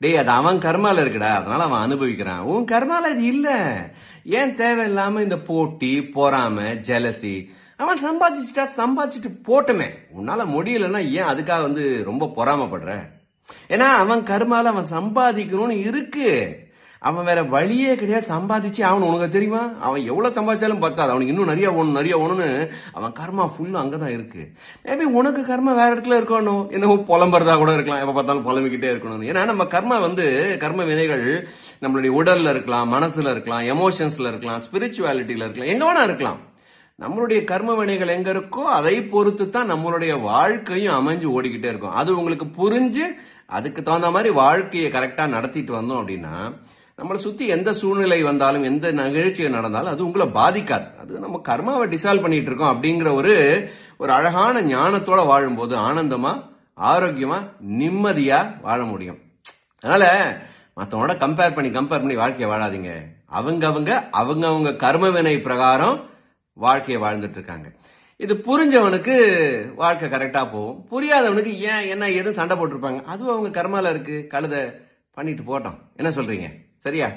டேய் அது அவன் கர்மால இருக்குடா, அதனால அவன் அனுபவிக்கிறான். உன் கர்மால இது இல்ல. ஏன் தேவையில்லாம இந்த போட்டி, பொறாமை, ஜெலசி? அவன் சம்பாதிச்சுட்டு போட்டுமே. உன்னால முடியலன்னா ஏன் அதுக்காக ரொம்ப பொறாமப்படுற? ஏன்னா அவன் கர்மால அவன் சம்பாதிக்கணும்னு இருக்கு. அவன் வேற வழியே கிடையாது, சம்பாதிச்சு அவன். உனக்கு தெரியுமா, அவன் எவ்வளவு சம்பாதிச்சாலும் பத்தாது, அவனுக்கு இன்னும் நிறைய ஒண்ணுன்னு அவன் கர்மா ஃபுல்லா அங்கதான் இருக்கு. மேபி உனக்கு கர்மா வேற இடத்துல இருக்கணும், என்னவோ புலம்புறதா கூட இருக்கலாம், எப்ப பார்த்தாலும் புலம்பிக்கிட்டே இருக்கணும். ஏன்னா நம்ம கர்மா கர்ம வினைகள் நம்மளுடைய உடல்ல இருக்கலாம், மனசுல இருக்கலாம், எமோஷன்ஸ்ல இருக்கலாம், ஸ்பிரிச்சுவாலிட்டியில இருக்கலாம், எங்க வேணா இருக்கலாம். நம்மளுடைய கர்ம வினைகள் எங்க இருக்கோ அதை பொறுத்து தான் நம்மளுடைய வாழ்க்கையும் அமைஞ்சு ஓடிக்கிட்டே இருக்கும். அது உங்களுக்கு புரிஞ்சு அதுக்கு தகுந்த மாதிரி வாழ்க்கையை கரெக்டா நடத்திட்டு வந்தோம் அப்படின்னா, நம்மளை சுத்தி எந்த சூழ்நிலை வந்தாலும், எந்த நிகழ்ச்சிகள் நடந்தாலும் அது உங்களை பாதிக்காது. அது நம்ம கர்மாவை டிசால்வ் பண்ணிட்டு இருக்கோம் அப்படிங்கிற ஒரு அழகான ஞானத்தோட வாழும்போது ஆனந்தமா, ஆரோக்கியமா, நிம்மதியா வாழ முடியும். அதனால மற்றவங்களோட கம்பேர் பண்ணி வாழ்க்கையை வாழாதீங்க. அவங்க கர்மவினை பிரகாரம் வாழ்க்கையை வாழ்ந்துட்டு இருக்காங்க. இது புரிஞ்சவனுக்கு வாழ்க்கை கரெக்டா போகும். புரியாதவனுக்கு ஏன் என்ன எதுவும் சண்டை போட்டிருப்பாங்க. அதுவும் அவங்க கர்மால இருக்கு, கழுத பண்ணிட்டு போட்டோம். என்ன சொல்றீங்க? சரியா?